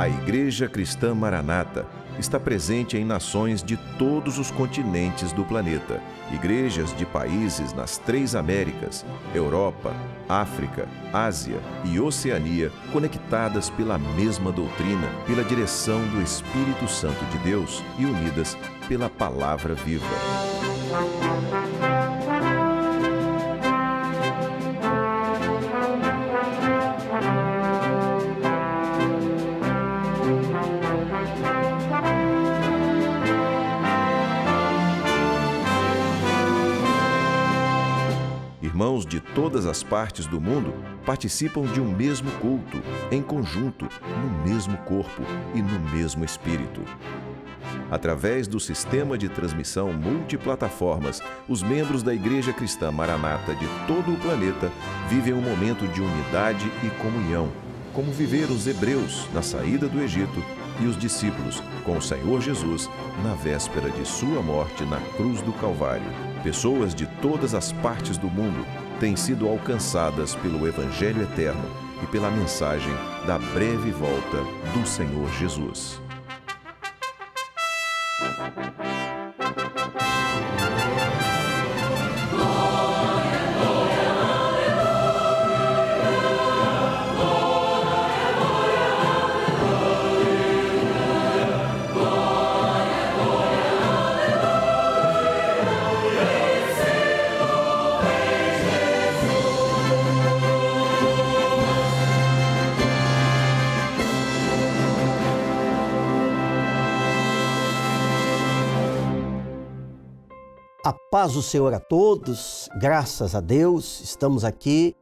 A Igreja Cristã Maranata está presente em nações de todos os continentes do planeta. Igrejas de países nas 3 Américas, Europa, África, Ásia e Oceania, conectadas pela mesma doutrina, pela direção do Espírito Santo de Deus e unidas pela Palavra Viva. Irmãos de todas as partes do mundo participam de um mesmo culto, em conjunto, no mesmo corpo e no mesmo espírito. Através do sistema de transmissão multiplataformas, os membros da Igreja Cristã Maranata de todo o planeta vivem um momento de unidade e comunhão, como viveram os hebreus na saída do Egito e os discípulos com o Senhor Jesus na véspera de sua morte na cruz do Calvário. Pessoas de todas as partes do mundo têm sido alcançadas pelo Evangelho eterno e pela mensagem da breve volta do Senhor Jesus. A paz do Senhor a todos, graças a Deus, estamos aqui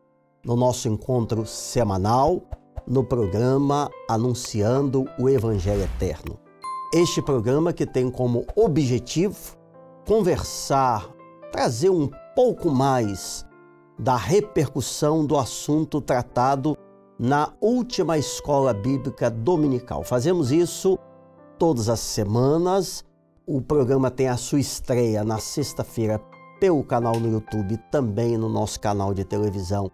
no nosso encontro semanal, no programa Anunciando o Evangelho Eterno. Este programa que tem como objetivo conversar, trazer um pouco mais da repercussão do assunto tratado na última escola bíblica dominical. Fazemos isso todas as semanas. O programa tem a sua estreia na sexta-feira pelo canal no YouTube e também no nosso canal de televisão,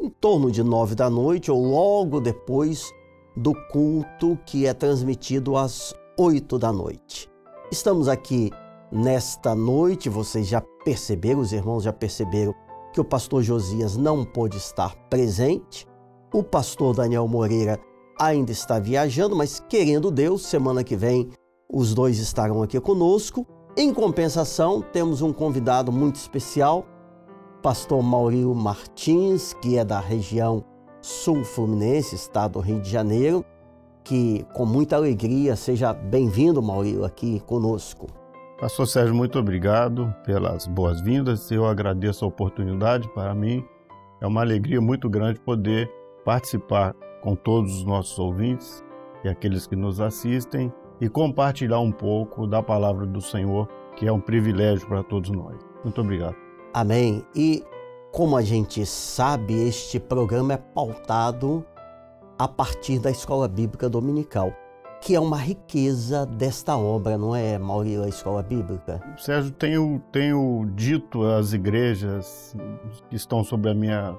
em torno de 9 da noite ou logo depois do culto que é transmitido às 8 da noite. Estamos aqui nesta noite, vocês já perceberam, os irmãos já perceberam que o pastor Josias não pôde estar presente. O pastor Daniel Moreira ainda está viajando, mas querendo Deus, semana que vem os dois estarão aqui conosco. Em compensação, temos um convidado muito especial, pastor Maurílio Martins, que é da região sul fluminense, estado do Rio de Janeiro, que com muita alegria, seja bem-vindo, Maurílio, aqui conosco. Pastor Sérgio, muito obrigado pelas boas-vindas. Eu agradeço a oportunidade. Para mim é uma alegria muito grande poder participar com todos os nossos ouvintes e aqueles que nos assistem e compartilhar um pouco da palavra do Senhor, que é um privilégio para todos nós. Muito obrigado. Amém. E como a gente sabe, este programa é pautado a partir da Escola Bíblica Dominical, que é uma riqueza desta obra, não é, Maurílio, a Escola Bíblica? Sérgio, tenho dito às igrejas que estão sob a minha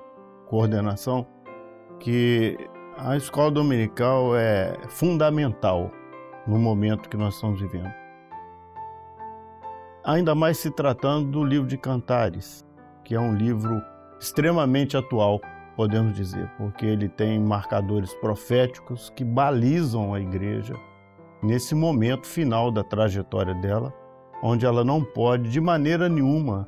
coordenação que a Escola Dominical é fundamental no momento que nós estamos vivendo. Ainda mais se tratando do livro de Cantares, que é um livro extremamente atual, podemos dizer, porque ele tem marcadores proféticos que balizam a igreja nesse momento final da trajetória dela, onde ela não pode, de maneira nenhuma,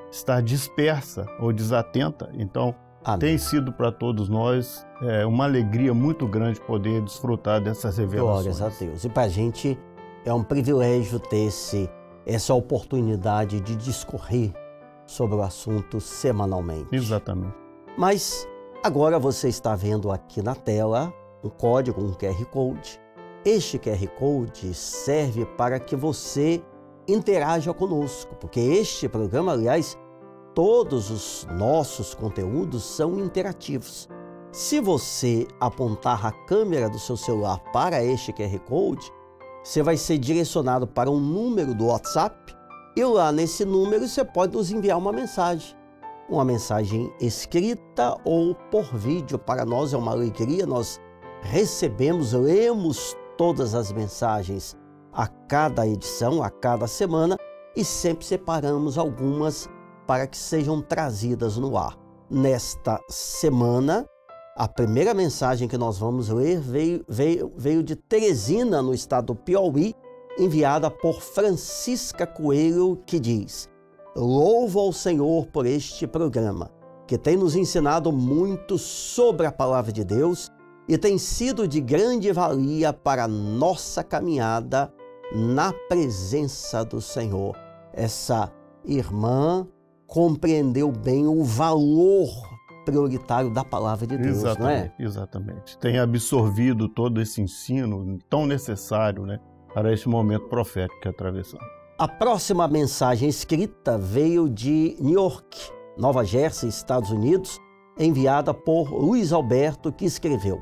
estar dispersa ou desatenta. Então, amém, tem sido para todos nós uma alegria muito grande poder desfrutar dessas revelações. Glórias a Deus. E para a gente é um privilégio ter essa oportunidade de discorrer sobre o assunto semanalmente. Exatamente. Mas agora você está vendo aqui na tela um código, um QR Code. Este QR Code serve para que você interaja conosco, porque este programa, aliás, todos os nossos conteúdos são interativos. Se você apontar a câmera do seu celular para este QR Code, você vai ser direcionado para um número do WhatsApp e lá nesse número você pode nos enviar uma mensagem escrita ou por vídeo. Para nós é uma alegria, nós recebemos, lemos todas as mensagens a cada edição, a cada semana, e sempre separamos algumas para que sejam trazidas no ar. Nesta semana, a primeira mensagem que nós vamos ler veio de Teresina, no estado do Piauí, enviada por Francisca Coelho, que diz: louvo ao Senhor por este programa, que tem nos ensinado muito sobre a palavra de Deus e tem sido de grande valia para a nossa caminhada na presença do Senhor. Essa irmã compreendeu bem o valor prioritário da palavra de Deus, exatamente, não é? Exatamente. Tem absorvido todo esse ensino tão necessário, né, para este momento profético que atravessamos. A próxima mensagem escrita veio de New York, Nova Jersey, Estados Unidos, enviada por Luiz Alberto, que escreveu: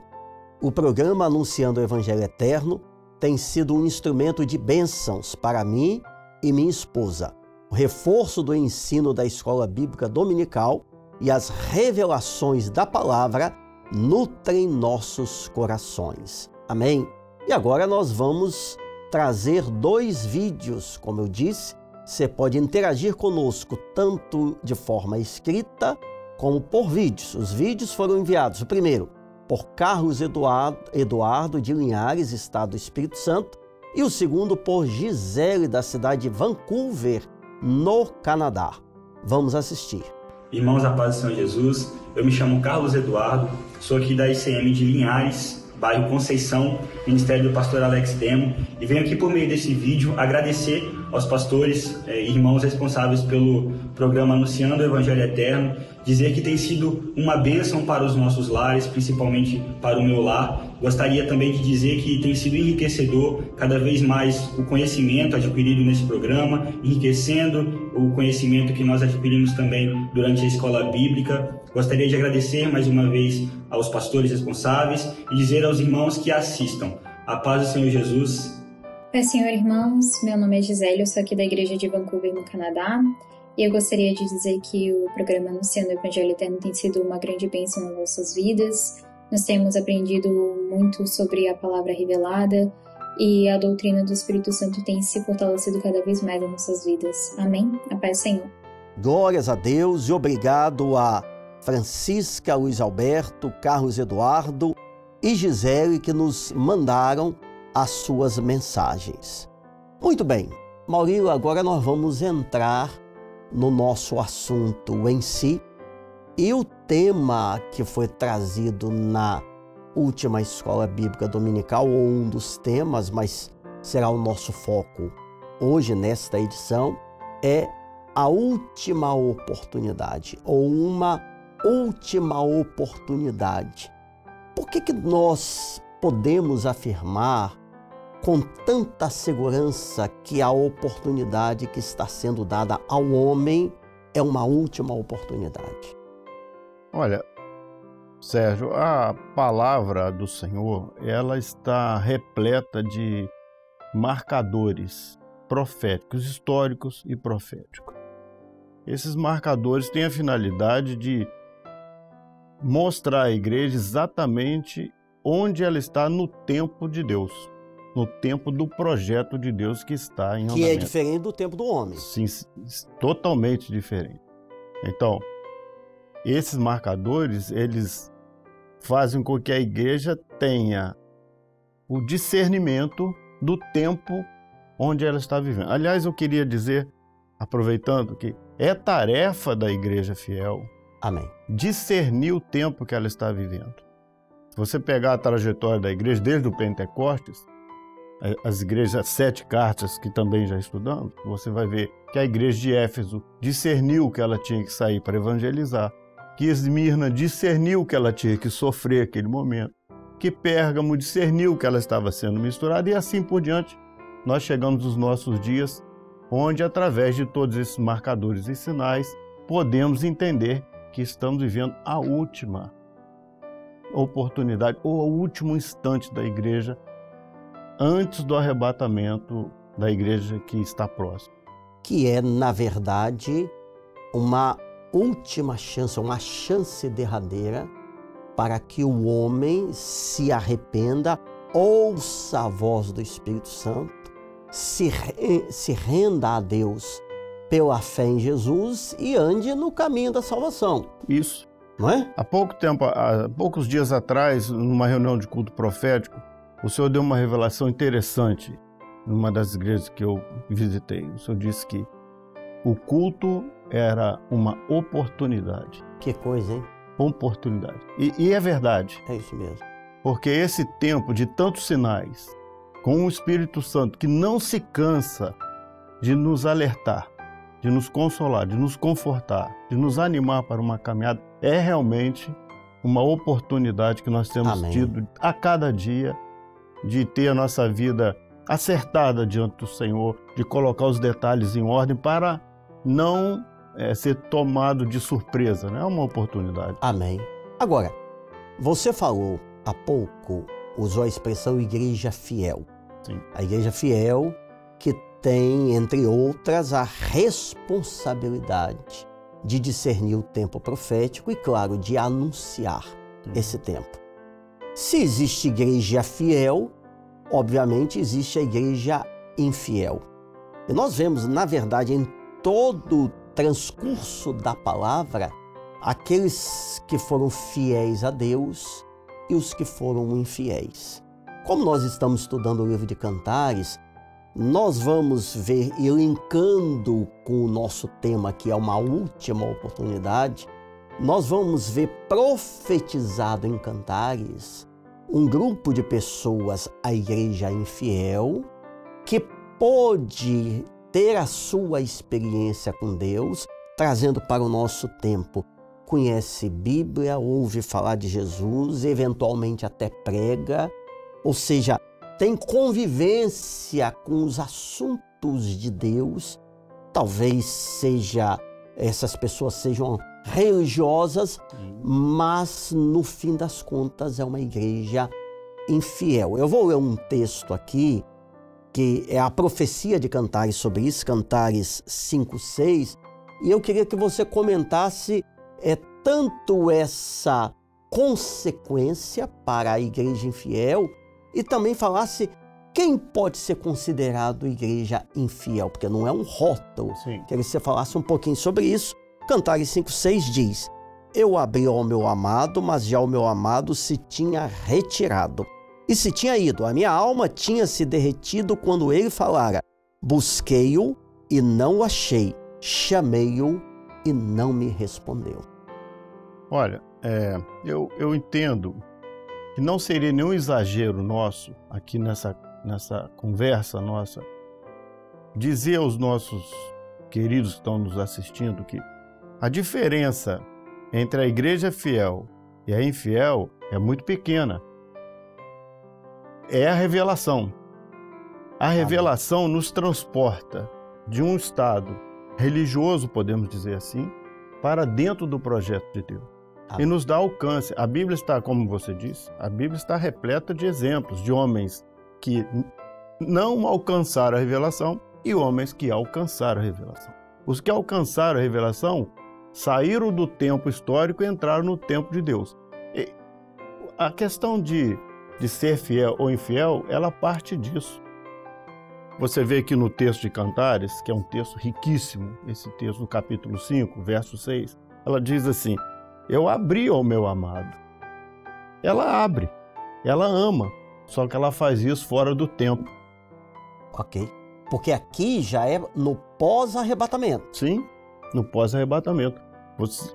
o programa Anunciando o Evangelho Eterno tem sido um instrumento de bênçãos para mim e minha esposa. O reforço do ensino da Escola Bíblica Dominical e as revelações da palavra nutrem nossos corações. Amém? E agora nós vamos trazer 2 vídeos, como eu disse. Você pode interagir conosco tanto de forma escrita como por vídeos. Os vídeos foram enviados, o primeiro, por Carlos Eduardo de Linhares, Estado do Espírito Santo, e o segundo por Gisele, da cidade de Vancouver, no Canadá. Vamos assistir. Irmãos, a paz do Senhor Jesus, eu me chamo Carlos Eduardo, sou aqui da ICM de Linhares, bairro Conceição, Ministério do Pastor Alex Demo, e venho aqui por meio desse vídeo agradecer aos pastores e irmãos responsáveis pelo programa Anunciando o Evangelho Eterno, dizer que tem sido uma bênção para os nossos lares, principalmente para o meu lar. Gostaria também de dizer que tem sido enriquecedor cada vez mais o conhecimento adquirido nesse programa, enriquecendo o conhecimento que nós adquirimos também durante a escola bíblica. Gostaria de agradecer mais uma vez aos pastores responsáveis e dizer aos irmãos que assistam. A paz do Senhor Jesus. Paz, Senhor, irmãos. Meu nome é Gisele, eu sou aqui da Igreja de Vancouver, no Canadá. E eu gostaria de dizer que o programa Anunciando o Evangelho Eterno tem sido uma grande bênção nas nossas vidas. Nós temos aprendido muito sobre a palavra revelada e a doutrina do Espírito Santo tem se fortalecido cada vez mais nas nossas vidas. Amém? A paz do Senhor. Glórias a Deus e obrigado a Francisca, Luiz Alberto, Carlos Eduardo e Gisele, que nos mandaram as suas mensagens. Muito bem, Maurílio, agora nós vamos entrar no nosso assunto em si, e o tema que foi trazido na última Escola Bíblica Dominical, ou um dos temas, mas será o nosso foco hoje nesta edição, é a última oportunidade, ou uma última oportunidade. Por que nós podemos afirmar com tanta segurança que a oportunidade que está sendo dada ao homem é uma última oportunidade? Olha, Sérgio, a palavra do Senhor, ela está repleta de marcadores proféticos, históricos e proféticos. Esses marcadores têm a finalidade de mostrar à igreja exatamente onde ela está no tempo de Deus, no tempo do projeto de Deus que está em andamento. Que é diferente do tempo do homem. Sim, totalmente diferente. Então, esses marcadores, eles fazem com que a igreja tenha o discernimento do tempo onde ela está vivendo. Aliás, eu queria dizer, aproveitando, que é tarefa da igreja fiel, amém, discernir o tempo que ela está vivendo. Se você pegar a trajetória da igreja desde o Pentecostes, as igrejas, as 7 cartas que também já estudamos, você vai ver que a igreja de Éfeso discerniu que ela tinha que sair para evangelizar, que Esmirna discerniu que ela tinha que sofrer aquele momento, que Pérgamo discerniu que ela estava sendo misturada, e assim por diante. Nós chegamos aos nossos dias, onde, através de todos esses marcadores e sinais, podemos entender que estamos vivendo a última oportunidade, ou o último instante da igreja, antes do arrebatamento da igreja que está próxima. Que é, na verdade, uma última chance, uma chance derradeira para que o homem se arrependa, ouça a voz do Espírito Santo, se renda a Deus pela fé em Jesus e ande no caminho da salvação. Isso. Não é? Há poucos dias atrás, numa reunião de culto profético, o Senhor deu uma revelação interessante numa das igrejas que eu visitei. O Senhor disse que o culto era uma oportunidade. Que coisa, hein? Oportunidade. E é verdade. É isso mesmo. Porque esse tempo de tantos sinais, com o Espírito Santo, que não se cansa de nos alertar, de nos consolar, de nos confortar, de nos animar para uma caminhada, é realmente uma oportunidade que nós temos tido a cada dia de ter a nossa vida acertada diante do Senhor, de colocar os detalhes em ordem para não ser tomado de surpresa, né? É uma oportunidade. Amém. Agora, você falou há pouco, usou a expressão igreja fiel. Sim. A igreja fiel que tem, entre outras, a responsabilidade de discernir o tempo profético e, claro, de anunciar esse tempo. Se existe igreja fiel, obviamente existe a igreja infiel. E nós vemos, na verdade, em todo o transcurso da palavra, aqueles que foram fiéis a Deus e os que foram infiéis. Como nós estamos estudando o livro de Cantares, nós vamos ver, e linkando com o nosso tema, que é uma última oportunidade, nós vamos ver profetizado em Cantares um grupo de pessoas, a igreja infiel, que pôde ter a sua experiência com Deus, trazendo para o nosso tempo. Conhece Bíblia, ouve falar de Jesus, eventualmente até prega, ou seja, tem convivência com os assuntos de Deus. Talvez essas pessoas sejam religiosas, mas no fim das contas é uma igreja infiel. Eu vou ler um texto aqui, que é a profecia de Cantares sobre isso, Cantares 5:6, e eu queria que você comentasse tanto essa consequência para a igreja infiel e também falasse quem pode ser considerado igreja infiel, porque não é um rótulo. Sim. Queria que você falasse um pouquinho sobre isso. Cantares 5:6 diz: eu abri ao meu amado, mas já o meu amado se tinha retirado. E se tinha ido, a minha alma tinha se derretido quando ele falara. Busquei-o e não o achei, chamei-o e não me respondeu. Olha, eu entendo que não seria nenhum exagero nosso, aqui nessa conversa nossa, dizer aos nossos queridos que estão nos assistindo que a diferença entre a igreja fiel e a infiel é muito pequena. É a revelação. A revelação nos transporta de um estado religioso, podemos dizer assim, para dentro do projeto de Deus. E nos dá alcance. A Bíblia está, como você disse, a Bíblia está repleta de exemplos de homens que não alcançaram a revelação e homens que alcançaram a revelação. Os que alcançaram a revelação saíram do tempo histórico e entraram no tempo de Deus. E a questão de ser fiel ou infiel, ela parte disso. Você vê aqui no texto de Cantares, que é um texto riquíssimo, esse texto no capítulo 5, verso 6, ela diz assim: eu abri ao meu amado. Ela abre, ela ama, só que ela faz isso fora do tempo. Ok, porque aqui já é no pós-arrebatamento. Sim, no pós-arrebatamento.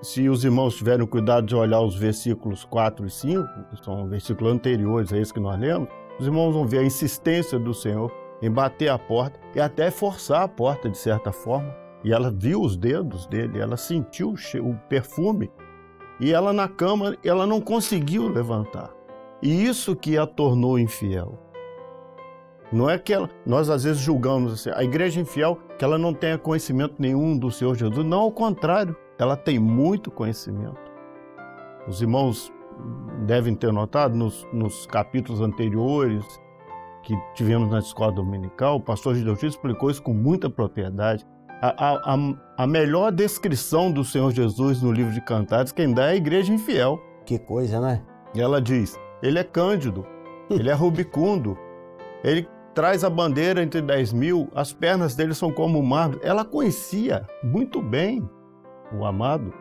Se os irmãos tiverem cuidado de olhar os versículos 4 e 5, que são versículos anteriores a esse que nós lemos, os irmãos vão ver a insistência do Senhor em bater a porta e até forçar a porta de certa forma. E ela viu os dedos dele, ela sentiu o perfume e ela na cama, ela não conseguiu levantar. E isso que a tornou infiel. Não é que nós às vezes julgamos assim, a igreja infiel, que ela não tenha conhecimento nenhum do Senhor Jesus. Não, ao contrário, ela tem muito conhecimento. Os irmãos devem ter notado nos capítulos anteriores que tivemos na escola dominical, o pastor Gideotti explicou isso com muita propriedade. A melhor descrição do Senhor Jesus no livro de Cantares, quem dá é a igreja infiel. Que coisa, né? Ela diz, ele é cândido, ele é rubicundo, ele traz a bandeira entre 10.000, as pernas dele são como o mar. Ela conhecia muito bem o amado.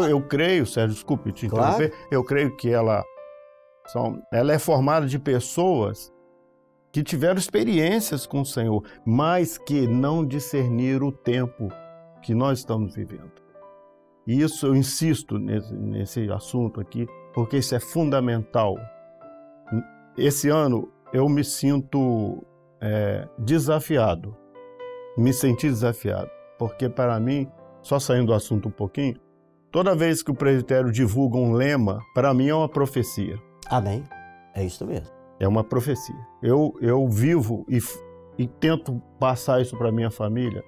Eu creio, Sérgio, desculpe te interromper, eu creio que ela é formada de pessoas que tiveram experiências com o Senhor, mas que não discerniram o tempo que nós estamos vivendo. E isso eu insisto nesse assunto aqui, porque isso é fundamental. Esse ano eu me sinto desafiado, me senti desafiado, porque para mim, só saindo do assunto um pouquinho, toda vez que o presbitério divulga um lema, para mim é uma profecia. Amém. É isso mesmo. É uma profecia. Eu vivo e tento passar isso para minha família,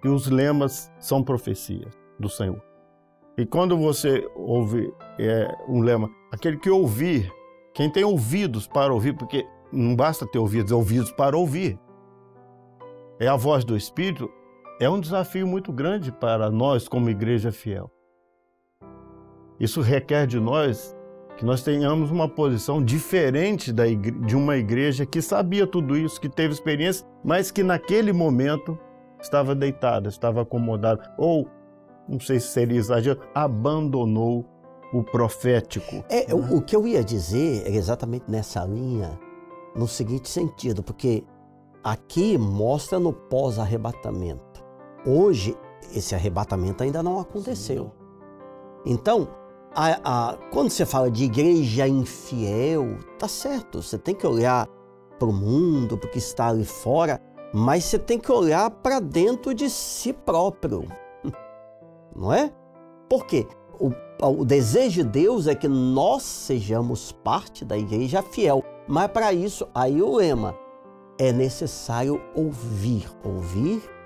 que os lemas são profecias do Senhor. E quando você ouve um lema, aquele que ouvir, quem tem ouvidos para ouvir, porque não basta ter ouvidos, é ouvidos para ouvir. É a voz do Espírito, é um desafio muito grande para nós como igreja fiel. Isso requer de nós que nós tenhamos uma posição diferente de uma igreja que sabia tudo isso, que teve experiência, mas que naquele momento estava deitada, estava acomodada, ou, não sei se seria exagero, abandonou o profético. O que eu ia dizer é exatamente nessa linha, no seguinte sentido, porque aqui mostra no pós-arrebatamento. Hoje, esse arrebatamento ainda não aconteceu. Então, quando você fala de igreja infiel, tá certo, você tem que olhar para o mundo, para o que está ali fora, mas você tem que olhar para dentro de si próprio, não é? Por quê? O desejo de Deus é que nós sejamos parte da igreja fiel, mas para isso, aí o lema, é necessário ouvir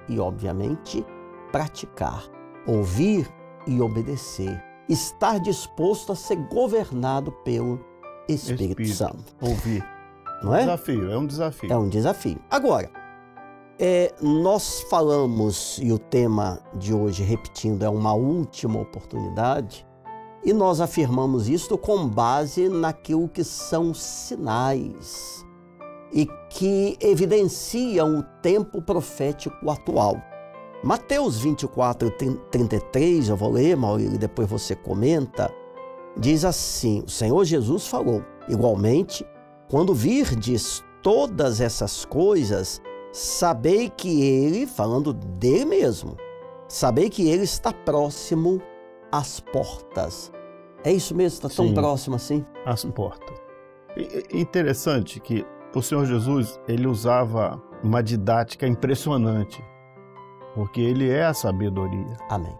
e, obviamente, praticar, ouvir e obedecer. Estar disposto a ser governado pelo Espírito Santo. Ouvir. Não é? Desafio, é um desafio. É um desafio. Agora, nós falamos, e o tema de hoje, repetindo, é uma última oportunidade, e nós afirmamos isto com base naquilo que são sinais e que evidenciam o tempo profético atual. Mateus 24, 33, eu vou ler, Maurílio, e depois você comenta, diz assim, o Senhor Jesus falou, igualmente, quando virdes todas essas coisas, sabei que Ele, falando dele mesmo, sabei que Ele está próximo às portas. É isso mesmo? Está tão próximo assim? Às portas. Interessante que o Senhor Jesus, ele usava uma didática impressionante, porque ele é a sabedoria. Amém.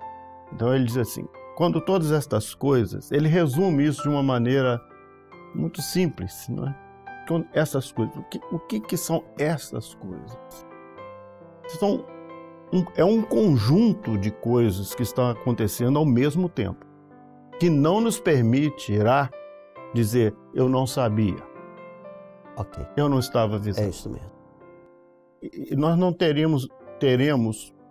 Então ele diz assim, quando todas estas coisas, ele resume isso de uma maneira muito simples, não é? Então, essas coisas, o que são essas coisas? É um conjunto de coisas que estão acontecendo ao mesmo tempo, que não nos permitirá dizer, eu não sabia. Ok. Eu não estava avisando. É isso mesmo. E nós não teremos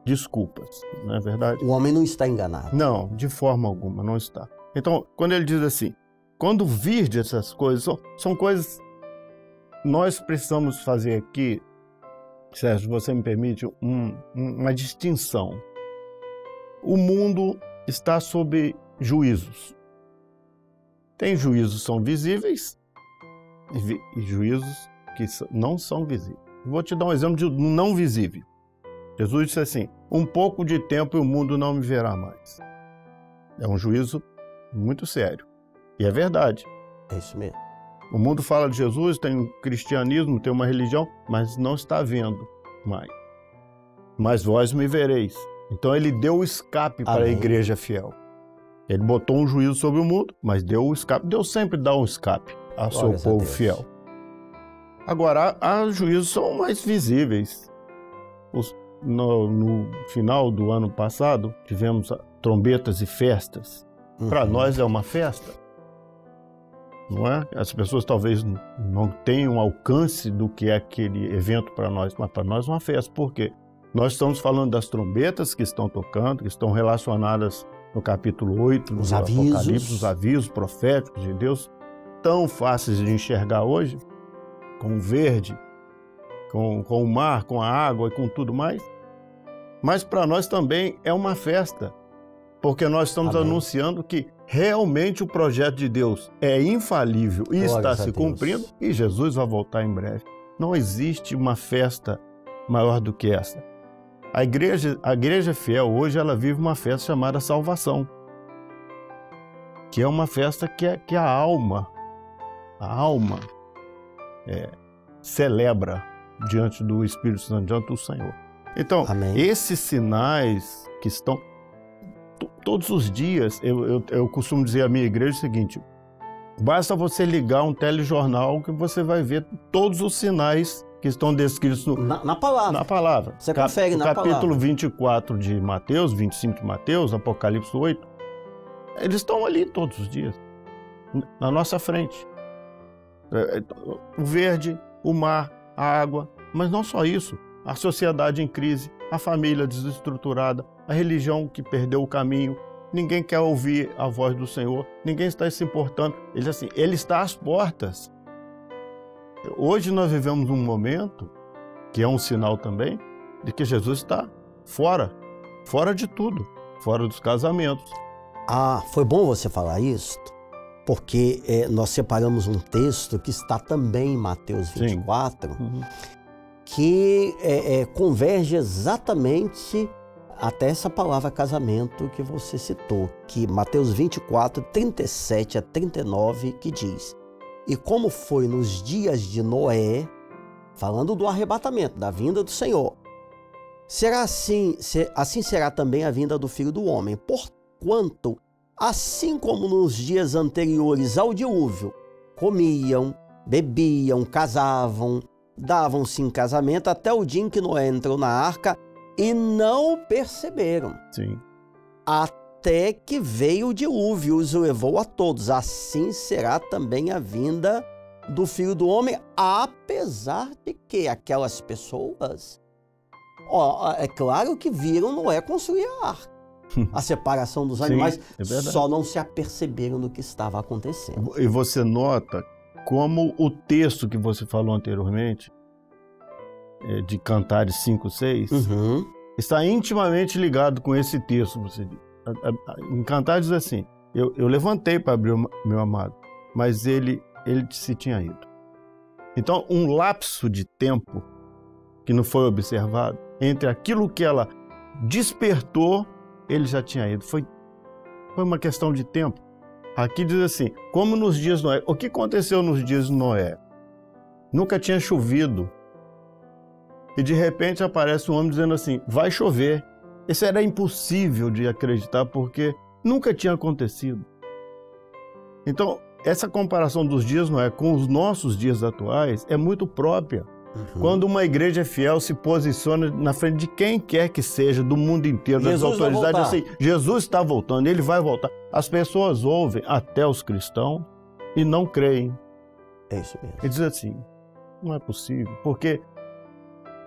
desculpas, não é verdade? O homem não está enganado. Não, de forma alguma, não está. Então, quando ele diz assim, quando virde essas coisas, são coisas... Nós precisamos fazer aqui, Sérgio, você me permite, uma distinção. O mundo está sob juízos. Tem juízos que são visíveis e juízos que não são visíveis. Vou te dar um exemplo de não visível. Jesus disse assim, um pouco de tempo e o mundo não me verá mais. É um juízo muito sério. E é verdade. É isso mesmo. O mundo fala de Jesus, tem um cristianismo, tem uma religião, mas não está vendo mais. Mas vós me vereis. Então ele deu o escape para a igreja fiel. Ele botou um juízo sobre o mundo, mas deu o escape. Deus sempre dá um escape ao seu povo fiel. Agora, há juízos que são mais visíveis. No final do ano passado, tivemos trombetas e festas. Para nós é uma festa, não é? As pessoas talvez não tenham alcance do que é aquele evento para nós, mas para nós é uma festa. Por quê? Nós estamos falando das trombetas que estão tocando, que estão relacionadas no capítulo 8, no Apocalipse, os avisos proféticos de Deus. tão fáceis de enxergar hoje, com o verde, com o mar, com a água e com tudo mais, mas para nós também é uma festa, porque nós estamos anunciando que realmente o projeto de Deus é infalível e está se cumprindo, e Jesus vai voltar em breve. Não existe uma festa maior do que essa. A igreja fiel hoje, ela vive uma festa chamada salvação, que é uma festa que a alma celebra diante do Espírito Santo, diante do Senhor. Então, esses sinais que estão todos os dias, eu costumo dizer à minha igreja o seguinte: basta você ligar um telejornal que você vai ver todos os sinais que estão descritos na palavra. Na palavra. Você consegue na palavra. Capítulo 24 de Mateus, 25 de Mateus, Apocalipse 8, eles estão ali todos os dias, na nossa frente. O verde, o mar, a água, mas não só isso. A sociedade em crise, a família desestruturada, a religião que perdeu o caminho, ninguém quer ouvir a voz do Senhor, ninguém está se importando. Ele está às portas. Hoje nós vivemos um momento, que é um sinal também, de que Jesus está fora de tudo, fora dos casamentos. Foi bom você falar isso, porque nós separamos um texto que está também em Mateus 24, que converge exatamente até essa palavra casamento que você citou, que Mateus 24, 37 a 39, que diz: e como foi nos dias de Noé, falando do arrebatamento, da vinda do Senhor, será assim será também a vinda do Filho do Homem, porquanto, assim como nos dias anteriores ao dilúvio, comiam, bebiam, casavam, davam-se em casamento até o dia em que Noé entrou na arca e não perceberam. Sim. Até que veio o dilúvio e os levou a todos. Assim será também a vinda do Filho do Homem, apesar de que aquelas pessoas, é claro que viram Noé construir a arca, a separação dos animais, só não se aperceberam do que estava acontecendo. E você nota como o texto que você falou anteriormente, de Cantares 5, 6, está intimamente ligado com esse texto. Você diz. Em Cantares diz assim: eu levantei para abrir o meu amado, mas ele se tinha ido. Então, um lapso de tempo que não foi observado, entre aquilo que ela despertou, ele já tinha ido. Foi uma questão de tempo. Aqui diz assim, como nos dias de Noé. O que aconteceu nos dias de Noé? Nunca tinha chovido. E de repente aparece um homem dizendo assim, vai chover. Isso era impossível de acreditar porque nunca tinha acontecido. Então, essa comparação dos dias de Noé com os nossos dias atuais é muito própria. Quando uma igreja fiel se posiciona na frente de quem quer que seja, do mundo inteiro, das autoridades, assim, Jesus está voltando, ele vai voltar. As pessoas ouvem, até os cristãos, e não creem. É isso mesmo. E diz assim, não é possível, porque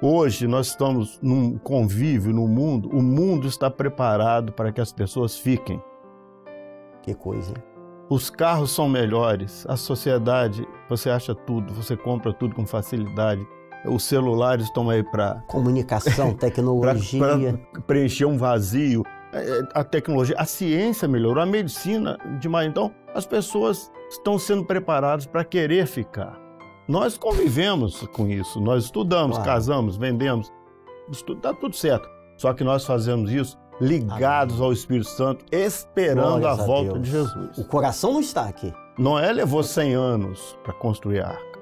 hoje nós estamos num convívio no mundo, o mundo está preparado para que as pessoas fiquem. Que coisa, hein? Os carros são melhores, a sociedade, você acha tudo, você compra tudo com facilidade. Os celulares estão aí para... Comunicação, tecnologia. Para preencher um vazio. A tecnologia, a ciência melhorou, a medicina demais. Então, as pessoas estão sendo preparadas para querer ficar. Nós convivemos com isso, nós estudamos, casamos, vendemos, está tudo certo. Só que nós fazemos isso ligados ao Espírito Santo, esperando a volta de Jesus. O coração não está aqui. Noé levou 100 anos para construir a arca.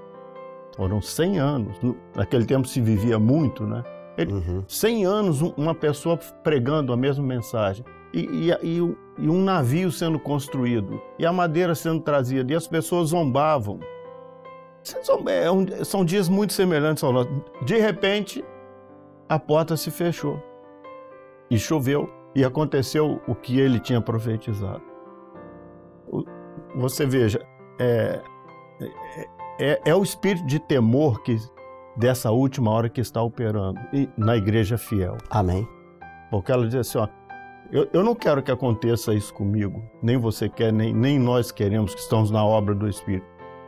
Foram 100 anos. Naquele tempo se vivia muito, né? 100 anos uma pessoa pregando a mesma mensagem. E um navio sendo construído. E a madeira sendo trazida. E as pessoas zombavam. São dias muito semelhantes ao nosso. De repente, a porta se fechou. E choveu. E aconteceu o que ele tinha profetizado. Você veja, é o espírito de temor dessa última hora que está operando na igreja fiel. Amém. Porque ela diz assim, ó, eu não quero que aconteça isso comigo, nem você quer, nem nós queremos que estamos na obra do Espírito.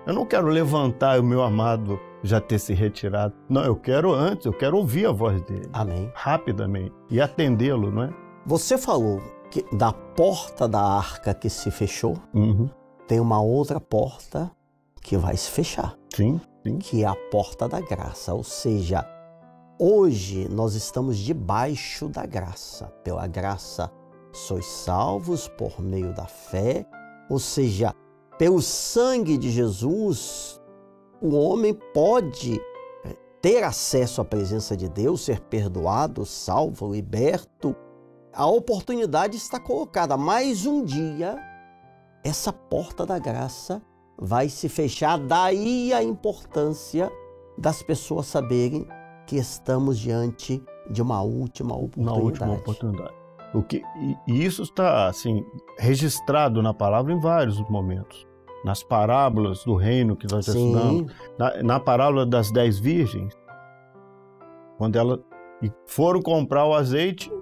Eu não quero levantar o meu amado já ter se retirado. Não, eu quero antes, eu quero ouvir a voz dele. Amém. Rapidamente. E atendê-lo, não é? Você falou que da porta da arca que se fechou, tem uma outra porta que vai se fechar. Sim, sim. Que é a porta da graça. Ou seja, hoje nós estamos debaixo da graça. Pela graça sois salvos por meio da fé. Ou seja, pelo sangue de Jesus, o homem pode ter acesso à presença de Deus, ser perdoado, salvo, liberto. A oportunidade está colocada. Mais um dia, essa porta da graça vai se fechar. Daí a importância das pessoas saberem que estamos diante de uma última oportunidade. Uma última oportunidade. E isso está assim, registrado na palavra em vários momentos. Nas parábolas do reino que nós estudamos, na parábola das 10 virgens, quando elas foram comprar o azeite.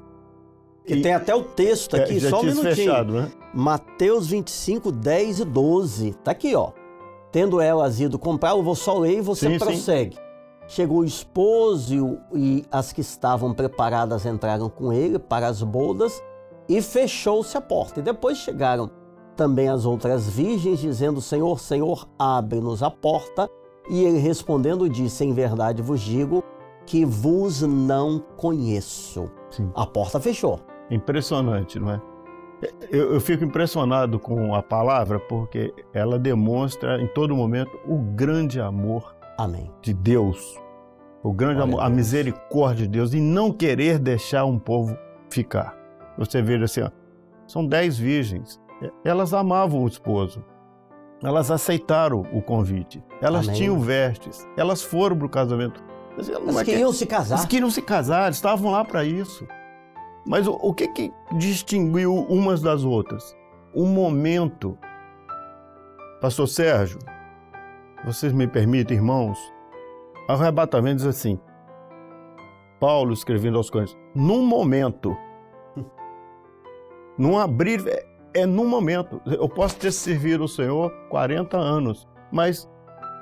E tem até o texto aqui, só um minutinho. Fechado, né? Mateus 25, 10 e 12. Está aqui, ó. Tendo elas ido comprar, eu vou só ler e você prossegue. Sim. Chegou o esposo e as que estavam preparadas entraram com ele para as bodas e fechou-se a porta. E depois chegaram também as outras virgens, dizendo: Senhor, Senhor, abre-nos a porta. E ele respondendo disse: em verdade vos digo que vos não conheço. Sim. A porta fechou. Impressionante, não é? Eu fico impressionado com a palavra porque ela demonstra em todo momento o grande amor de Deus. O grande amor, a misericórdia de Deus em não querer deixar um povo ficar. Você veja assim, ó, são 10 virgens. Elas amavam o esposo. Elas aceitaram o convite. Elas tinham vestes. Elas foram para o casamento. Elas queriam se casar. Elas queriam se casar, estavam lá para isso. Mas o que distinguiu umas das outras? O momento. Pastor Sérgio, vocês me permitem, irmãos? O arrebatamento diz assim, Paulo escrevendo aos Coríntios, num momento, num abrir, num momento. Eu posso ter servido o Senhor 40 anos, mas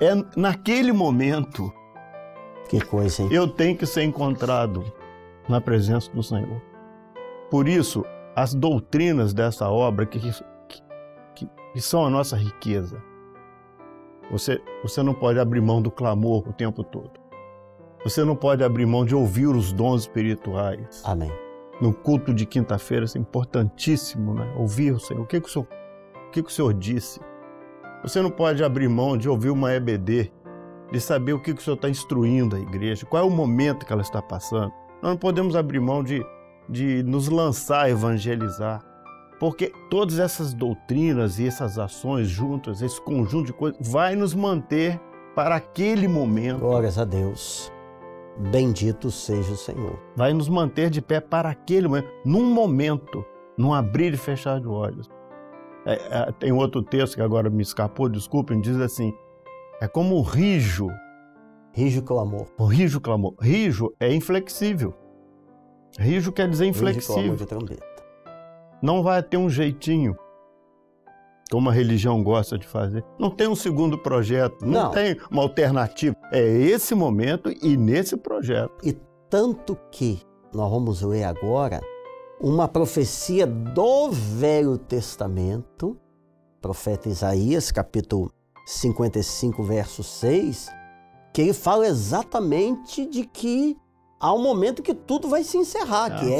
é naquele momento. Que coisa, hein? Eu tenho que ser encontrado na presença do Senhor. Por isso, as doutrinas dessa obra que são a nossa riqueza. Você não pode abrir mão do clamor o tempo todo. Você não pode abrir mão de ouvir os dons espirituais. Amém. No culto de quinta-feira, é importantíssimo, né? Ouvir o Senhor. O que o Senhor disse? Você não pode abrir mão de ouvir uma EBD, de saber o que o Senhor está instruindo a igreja, qual é o momento que ela está passando. Nós não podemos abrir mão de nos lançar a evangelizar, porque todas essas doutrinas e essas ações juntas, esse conjunto de coisas, vai nos manter para aquele momento. Glórias a Deus. Bendito seja o Senhor. Vai nos manter de pé para aquele momento, num momento, num abrir e fechar de olhos. Tem outro texto que agora me escapou, desculpem, diz assim, é como o rijo. Rijo clamor. O rijo clamor. Rijo é inflexível. Rijo quer dizer inflexível. De trombeta. Não vai ter um jeitinho, como a religião gosta de fazer. Não tem um segundo projeto, não tem uma alternativa. É esse momento e nesse projeto. E tanto que nós vamos ler agora uma profecia do Velho Testamento, profeta Isaías, capítulo 55, verso 6, que ele fala exatamente de que há um momento que tudo vai se encerrar, que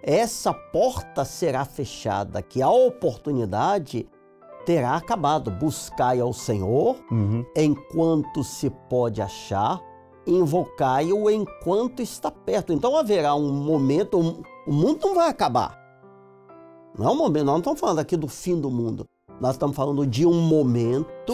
essa porta será fechada, que a oportunidade terá acabado. Buscai ao Senhor enquanto se pode achar, invocai-o enquanto está perto. Então haverá um momento, o mundo não vai acabar. Não é um momento, nós não estamos falando aqui do fim do mundo. Nós estamos falando de um momento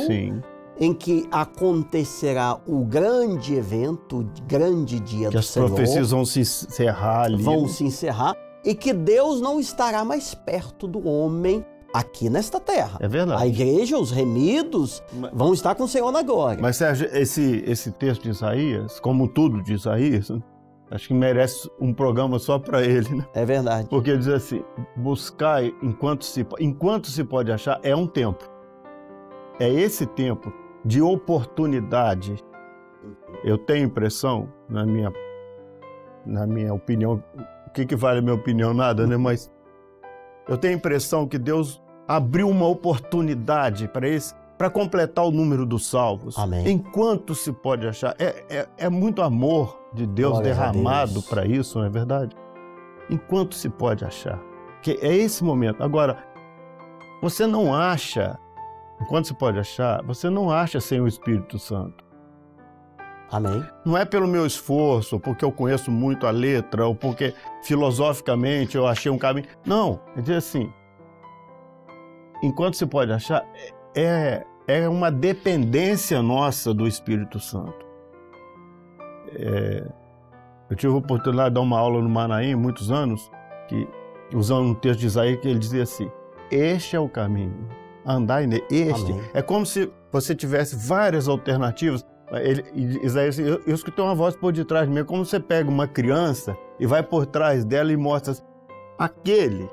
em que acontecerá o grande evento, o grande dia do Senhor. Que as profecias vão se encerrar ali. Vão se encerrar e que Deus não estará mais perto do homem aqui nesta terra. É verdade. A igreja, os remidos, vão estar com o Senhor na glória. Mas, Sérgio, esse texto de Isaías, como tudo de Isaías, acho que merece um programa só para ele, né? É verdade. Porque diz assim, buscai enquanto se pode achar, é um tempo. É esse tempo de oportunidade. Eu tenho impressão, na minha opinião, o que vale a minha opinião? Nada, né? Mas eu tenho a impressão que Deus abriu uma oportunidade para completar o número dos salvos. Amém. Enquanto se pode achar. É muito amor de Deus Glórias derramado para isso, não é verdade? Enquanto se pode achar. Que é esse momento. Agora, você não acha, enquanto se pode achar, você não acha sem o Espírito Santo. Amém. Não é pelo meu esforço, ou porque eu conheço muito a letra, ou porque filosoficamente eu achei um caminho. Não, é dizer assim, enquanto se pode achar, é uma dependência nossa do Espírito Santo. Eu tive a oportunidade de dar uma aula no Manaim, muitos anos, usando um texto de Isaías, que ele dizia assim, este é o caminho, andai nele, este. Amém. É como se você tivesse várias alternativas. Isaías, eu escutei uma voz por detrás de mim, como você pega uma criança e vai por trás dela e mostra aquele,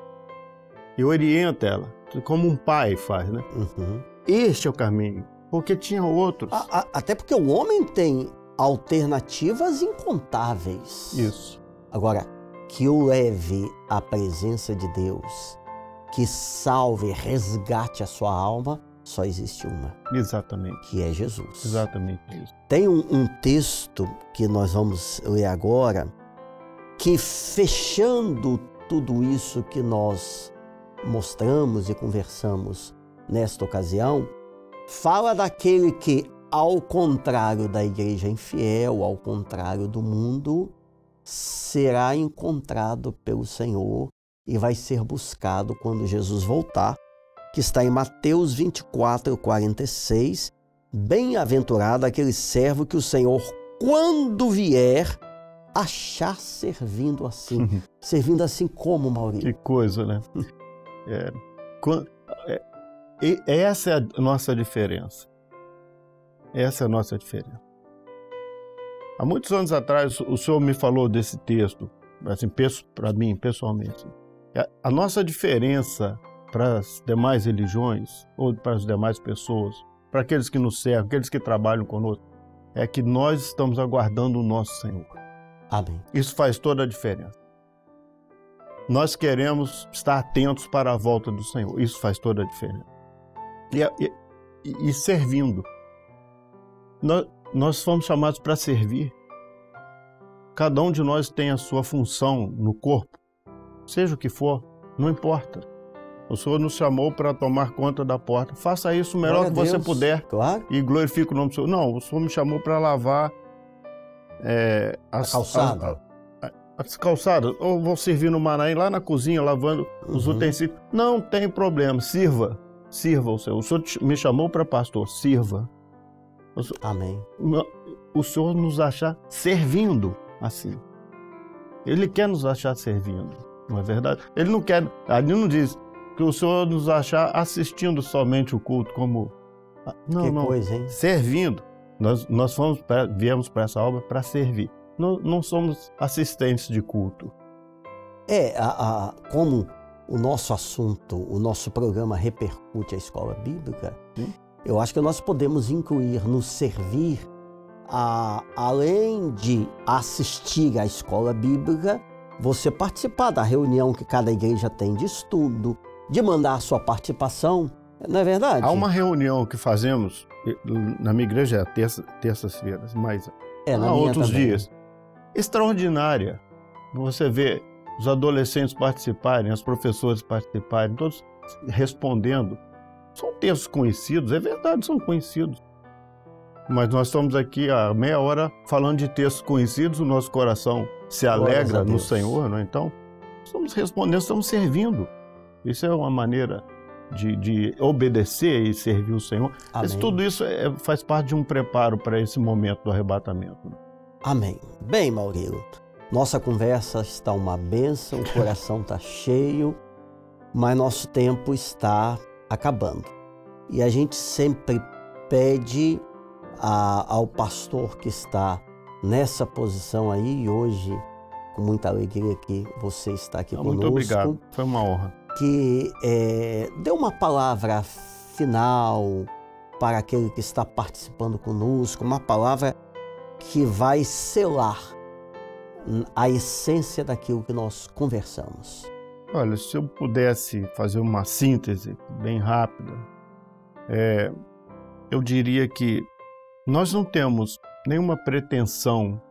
e orienta ela, como um pai faz, né? Uhum. Este é o caminho, porque tinha outros. Até porque o homem tem alternativas incontáveis. Isso. Agora, que o leve à presença de Deus, que salve, resgate a sua alma, só existe uma. Exatamente. Que é Jesus. Exatamente isso. Tem um texto que nós vamos ler agora, que fechando tudo isso que nós mostramos e conversamos nesta ocasião, fala daquele que, ao contrário da igreja infiel, ao contrário do mundo, será encontrado pelo Senhor e vai ser buscado quando Jesus voltar, que está em Mateus 24, 46. Bem-aventurado aquele servo que o Senhor, quando vier, achar servindo assim. Servindo assim como, Maurício? Que coisa, né? Essa é a nossa diferença. Essa é a nossa diferença. Há muitos anos atrás, o senhor me falou desse texto, assim, para mim, pessoalmente. A nossa diferença para as demais religiões, ou para as demais pessoas, para aqueles que nos servem, aqueles que trabalham conosco, é que nós estamos aguardando o nosso Senhor. Amém. Isso faz toda a diferença. Nós queremos estar atentos para a volta do Senhor. Isso faz toda a diferença. E servindo. Nós fomos chamados para servir. Cada um de nós tem a sua função no corpo. Seja o que for, não importa. O Senhor nos chamou para tomar conta da porta. Faça isso o melhor que você puder. Claro. E glorifique o nome do Senhor. Não, o Senhor me chamou para lavar a calçada. As calçadas. Ou vou servir no Manaim, lá na cozinha, lavando os utensílios. Não tem problema, sirva. Sirva o Senhor. O Senhor me chamou para pastor, sirva. Amém. O Senhor nos achar servindo assim. Ele quer nos achar servindo, não é verdade? Ele não diz que o Senhor nos achar assistindo somente o culto como... Não, coisa, hein? Servindo. Nós viemos para essa obra para servir. Não somos assistentes de culto. Como o nosso assunto, o nosso programa repercute a escola bíblica, eu acho que nós podemos incluir no servir, além de assistir à escola bíblica, você participar da reunião que cada igreja tem de estudo, de mandar a sua participação, não é verdade? Há uma reunião que fazemos, na minha igreja terças-feiras, mas há outros dias, extraordinária. Você vê os adolescentes participarem, os professores participarem, todos respondendo. São textos conhecidos, é verdade, são conhecidos. Mas nós estamos aqui há meia hora falando de textos conhecidos, o nosso coração se alegra no Senhor, não é? Então, estamos respondendo, estamos servindo. Isso é uma maneira de obedecer e servir o Senhor. Mas tudo isso faz parte de um preparo para esse momento do arrebatamento. Amém. Bem, Maurílio, nossa conversa está uma bênção, o coração está cheio, mas nosso tempo está acabando. E a gente sempre pede ao pastor que está nessa posição aí, e hoje, com muita alegria que você está aqui conosco. Muito obrigado, foi uma honra. Que dê uma palavra final, para aquele que está participando conosco, uma palavra que vai selar a essência daquilo que nós conversamos. Olha, se eu pudesse fazer uma síntese bem rápida, eu diria que nós não temos nenhuma pretensão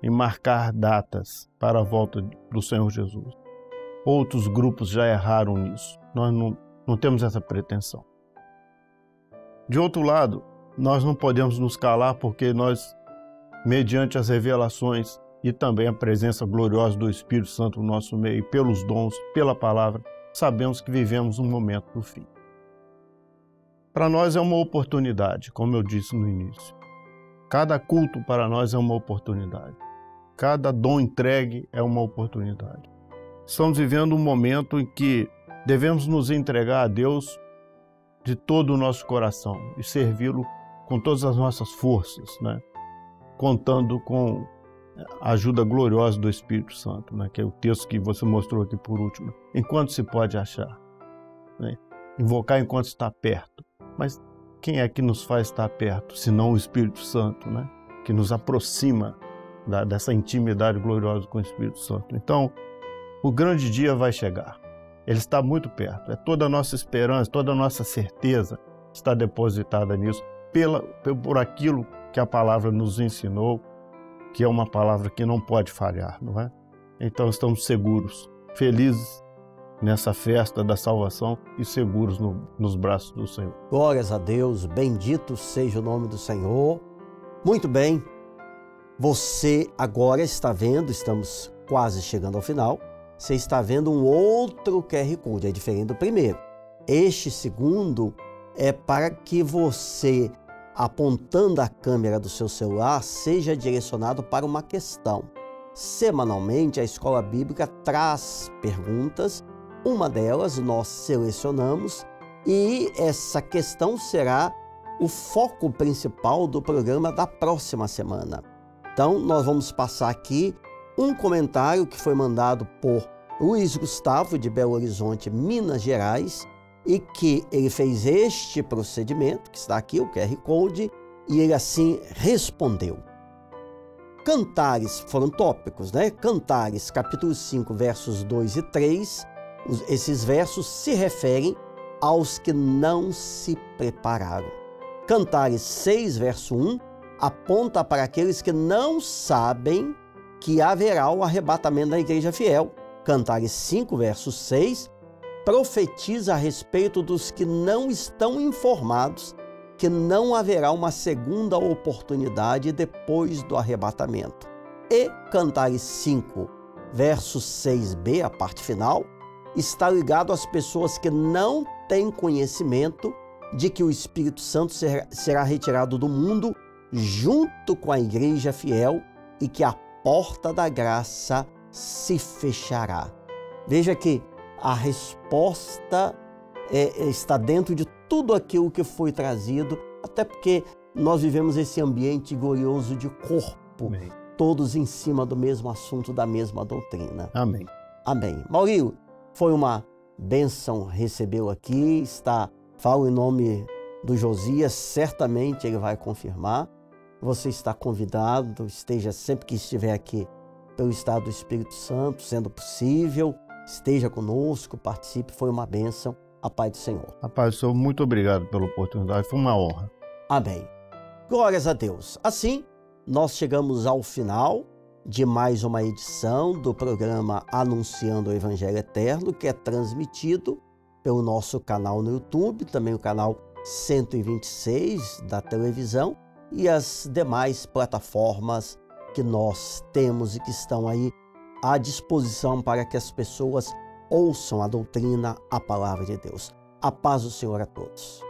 em marcar datas para a volta do Senhor Jesus. Outros grupos já erraram nisso. Nós não temos essa pretensão. De outro lado, nós não podemos nos calar porque nós, mediante as revelações e também a presença gloriosa do Espírito Santo no nosso meio, pelos dons, pela palavra, sabemos que vivemos um momento do fim. Para nós é uma oportunidade, como eu disse no início. Cada culto para nós é uma oportunidade. Cada dom entregue é uma oportunidade. Estamos vivendo um momento em que devemos nos entregar a Deus de todo o nosso coração e servi-lo com todas as nossas forças, né? Contando com a ajuda gloriosa do Espírito Santo, né? Que é o texto que você mostrou aqui por último. Enquanto se pode achar, né? Invocar enquanto está perto. Mas quem é que nos faz estar perto, senão o Espírito Santo, né? Que nos aproxima dessa intimidade gloriosa com o Espírito Santo. Então, o grande dia vai chegar. Ele está muito perto. É toda a nossa esperança, toda a nossa certeza está depositada nisso, por aquilo que a palavra nos ensinou, que é uma palavra que não pode falhar, não é? Então estamos seguros, felizes nessa festa da salvação e seguros nos braços do Senhor. Glórias a Deus, bendito seja o nome do Senhor. Muito bem, você agora está vendo, estamos quase chegando ao final, você está vendo um outro QR Code, é diferente do primeiro. Este segundo é para que você, apontando a câmera do seu celular, seja direcionado para uma questão. Semanalmente, a Escola Bíblica traz perguntas, uma delas nós selecionamos e essa questão será o foco principal do programa da próxima semana. Então, nós vamos passar aqui um comentário que foi mandado por Luiz Gustavo, de Belo Horizonte, Minas Gerais, e que ele fez este procedimento, que está aqui, o QR Code, e ele assim respondeu. Cantares, foram tópicos, né? Cantares, capítulo 5, versos 2 e 3, esses versos se referem aos que não se prepararam. Cantares 6, verso 1, aponta para aqueles que não sabem que haverá o arrebatamento da igreja fiel. Cantares 5, verso 6, profetiza a respeito dos que não estão informados que não haverá uma segunda oportunidade depois do arrebatamento. E Cantares 5, verso 6b, a parte final, está ligado às pessoas que não têm conhecimento de que o Espírito Santo será retirado do mundo junto com a igreja fiel e que a porta da graça se fechará. Veja que a resposta está dentro de tudo aquilo que foi trazido, até porque nós vivemos esse ambiente glorioso de corpo, amém, todos em cima do mesmo assunto, da mesma doutrina. Amém. Amém. Maurílio, foi uma bênção recebê-lo aqui, falo em nome do Josias, certamente ele vai confirmar. Você está convidado, esteja sempre que estiver aqui pelo estado do Espírito Santo, sendo possível, esteja conosco, participe, foi uma bênção. A paz do Senhor. A paz do Senhor, muito obrigado pela oportunidade, foi uma honra. Amém. Glórias a Deus. Assim, nós chegamos ao final de mais uma edição do programa Anunciando o Evangelho Eterno, que é transmitido pelo nosso canal no YouTube, também o canal 126 da televisão e as demais plataformas que nós temos e que estão aí à disposição para que as pessoas ouçam a doutrina, a palavra de Deus. A paz do Senhor a todos.